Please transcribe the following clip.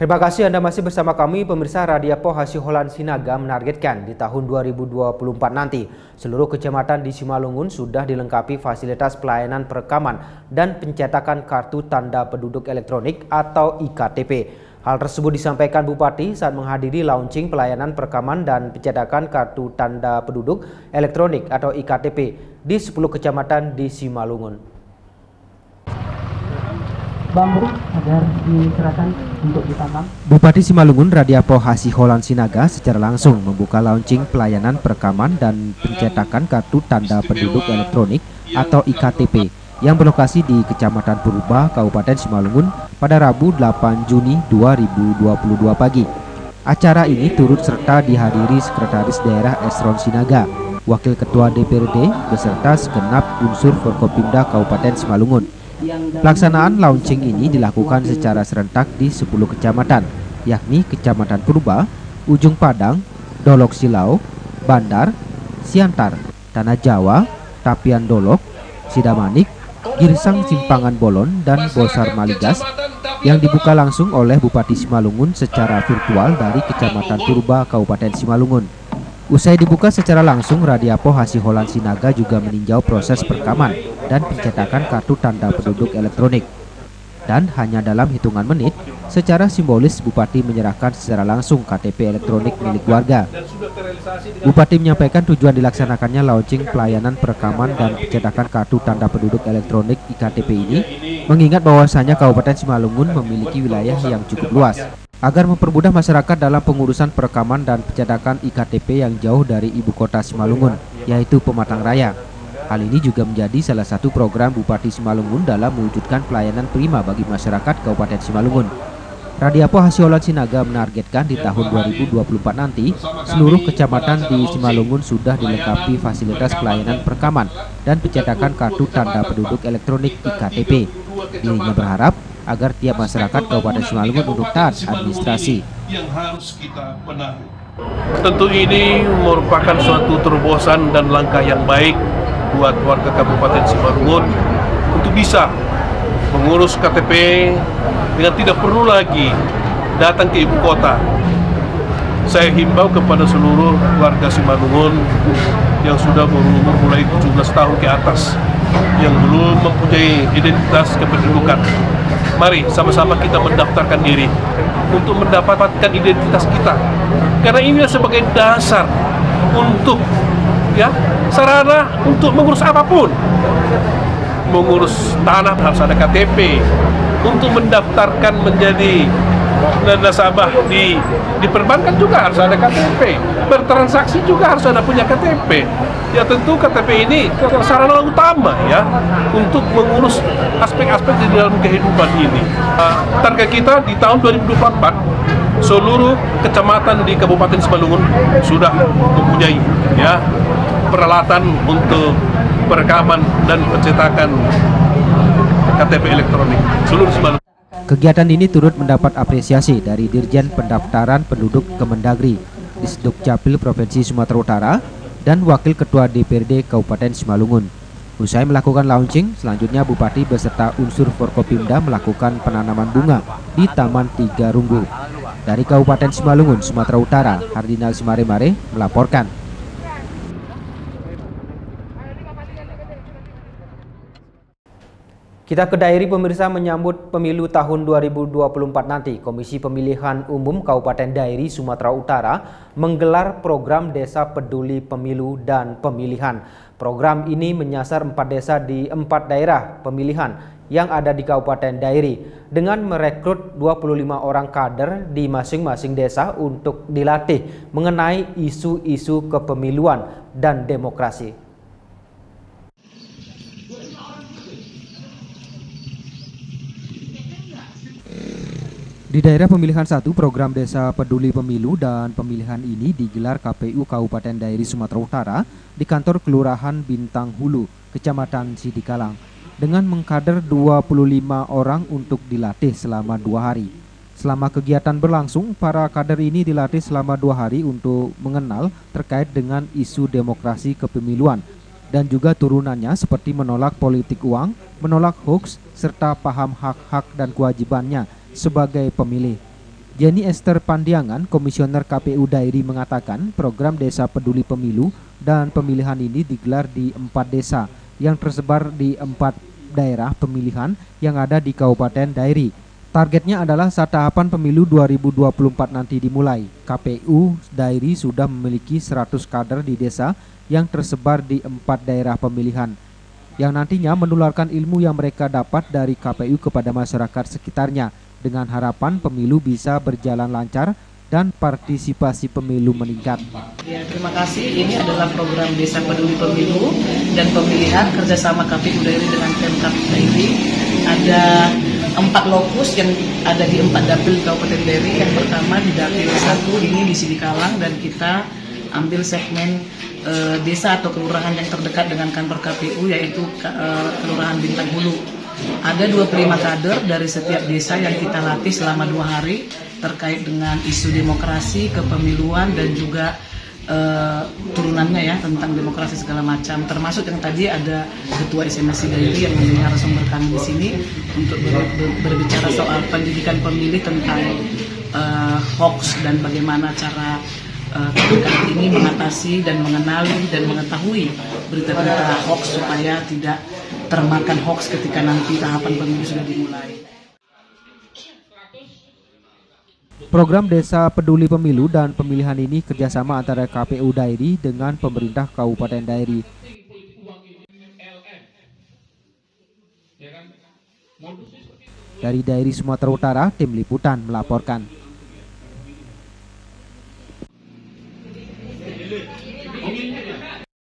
Terima kasih Anda masih bersama kami. Pemirsa, Radiapo Hasiholan Sinaga menargetkan di tahun 2024 nanti seluruh kecamatan di Simalungun sudah dilengkapi fasilitas pelayanan perekaman dan pencetakan kartu tanda penduduk elektronik atau IKTP. Hal tersebut disampaikan Bupati saat menghadiri launching pelayanan perekaman dan pencetakan kartu tanda penduduk elektronik atau IKTP di 10 kecamatan di Simalungun. Bambu agar diserahkan untuk ditanam. Bupati Simalungun Radiapo Hasiholan Sinaga secara langsung membuka launching pelayanan perekaman dan pencetakan kartu tanda penduduk elektronik atau IKTP yang berlokasi di Kecamatan Purba, Kabupaten Simalungun pada Rabu 8 Juni 2022 pagi. Acara ini turut serta dihadiri Sekretaris Daerah Esron Sinaga, Wakil Ketua DPRD beserta segenap unsur Forkopimda Kabupaten Simalungun. Pelaksanaan launching ini dilakukan secara serentak di 10 kecamatan, yakni Kecamatan Purba, Ujung Padang, Dolok Silau, Bandar, Siantar, Tanah Jawa, Tapian Dolok, Sidamanik, Girsang Simpangan Bolon, dan Bosar Maligas yang dibuka langsung oleh Bupati Simalungun secara virtual dari Kecamatan Purba, Kabupaten Simalungun. Usai dibuka secara langsung, Radiapo Hasiholan Sinaga juga meninjau proses perekaman dan pencetakan kartu tanda penduduk elektronik. Dan hanya dalam hitungan menit, secara simbolis Bupati menyerahkan secara langsung KTP elektronik milik warga. Bupati menyampaikan tujuan dilaksanakannya launching pelayanan perekaman dan pencetakan kartu tanda penduduk elektronik IKTP ini, mengingat bahwasanya Kabupaten Simalungun memiliki wilayah yang cukup luas. Agar mempermudah masyarakat dalam pengurusan perekaman dan pencetakan IKTP yang jauh dari ibu kota Simalungun, yaitu Pematang Raya. Hal ini juga menjadi salah satu program Bupati Simalungun dalam mewujudkan pelayanan prima bagi masyarakat Kabupaten Simalungun. Radiapo Hasiholan Sinaga menargetkan di tahun 2024 nanti, seluruh kecamatan di Simalungun sudah dilengkapi fasilitas pelayanan perekaman dan pencetakan kartu tanda penduduk elektronik IKTP. Dirinya berharap agar tiap masyarakat Kabupaten Simalungun untuk taat administrasi. Yang harus kita benahi. Tentu ini merupakan suatu terobosan dan langkah yang baik buat warga Kabupaten Simalungun untuk bisa mengurus KTP dengan tidak perlu lagi datang ke ibu kota. Saya himbau kepada seluruh warga Simalungun yang sudah berumur mulai 17 tahun ke atas yang belum mempunyai identitas kependudukan. Mari sama-sama kita mendaftarkan diri untuk mendapatkan identitas kita, karena ini sebagai dasar untuk sarana untuk mengurus apapun. Mengurus tanah harus ada KTP, untuk mendaftarkan menjadi nasabah di perbankan juga harus ada KTP, bertransaksi juga harus ada punya KTP. Ya tentu KTP ini sarana utama ya untuk mengurus aspek-aspek di dalam kehidupan ini. Target kita di tahun 2024 seluruh kecamatan di Kabupaten Simalungun sudah mempunyai peralatan untuk perekaman dan pencetakan KTP elektronik seluruh Simalungun. Kegiatan ini turut mendapat apresiasi dari Dirjen Pendaftaran Penduduk Kemendagri, Disdukcapil Provinsi Sumatera Utara, dan Wakil Ketua DPRD Kabupaten Simalungun. Usai melakukan launching, selanjutnya Bupati beserta unsur Forkopimda melakukan penanaman bunga di Taman Tiga Runggu. Dari Kabupaten Simalungun, Sumatera Utara, Hardinal Simaremare melaporkan. Kita ke Dairi, pemirsa, menyambut pemilu tahun 2024 nanti. Komisi Pemilihan Umum Kabupaten Dairi, Sumatera Utara menggelar program Desa Peduli Pemilu dan Pemilihan. Program ini menyasar 4 desa di 4 daerah pemilihan yang ada di Kabupaten Dairi dengan merekrut 25 orang kader di masing-masing desa untuk dilatih mengenai isu-isu kepemiluan dan demokrasi. Di daerah pemilihan 1, program Desa Peduli Pemilu dan Pemilihan ini digelar KPU Kabupaten Dairi, Sumatera Utara di kantor Kelurahan Bintang Hulu, Kecamatan Sidikalang, dengan mengkader 25 orang untuk dilatih selama 2 hari. Selama kegiatan berlangsung, para kader ini dilatih selama 2 hari untuk mengenal terkait dengan isu demokrasi kepemiluan dan juga turunannya seperti menolak politik uang, menolak hoax, serta paham hak-hak dan kewajibannya sebagai pemilih. Jenny Esther Pandiangan, Komisioner KPU Dairi mengatakan program Desa Peduli Pemilu dan Pemilihan ini digelar di 4 desa yang tersebar di 4 daerah pemilihan yang ada di Kabupaten Dairi. Targetnya adalah saat tahapan pemilu 2024 nanti dimulai. KPU Dairi sudah memiliki 100 kader di desa yang tersebar di 4 daerah pemilihan, yang nantinya menularkan ilmu yang mereka dapat dari KPU kepada masyarakat sekitarnya, dengan harapan pemilu bisa berjalan lancar dan partisipasi pemilu meningkat. Ya, terima kasih. Ini adalah program Desa Peduli Pemilu dan Pemilihan kerjasama KPU Dairi dengan Pemkab Dairi. Ada 4 lokus yang ada di 4 dapil Kabupaten Dairi. Yang pertama di dapil 1 ini di Sidikalang, dan kita ambil segmen desa atau kelurahan yang terdekat dengan kantor KPU, yaitu Kelurahan Bintang Hulu. Ada 25 kader dari setiap desa yang kita latih selama 2 hari terkait dengan isu demokrasi, kepemiluan, dan juga turunannya ya, tentang demokrasi segala macam. Termasuk yang tadi ada Ketua SMSI Dairi yang menjadi narasumber kami di sini untuk berbicara soal pendidikan pemilih tentang hoax dan bagaimana cara kami ini mengatasi dan mengenali dan mengetahui berita-berita hoax supaya tidak termakan hoax ketika nanti tahapan pemilu sudah dimulai. Program Desa Peduli Pemilu dan Pemilihan ini kerjasama antara KPU Dairi dengan pemerintah Kabupaten Dairi. Dari Dairi, Sumatera Utara, Tim Liputan melaporkan.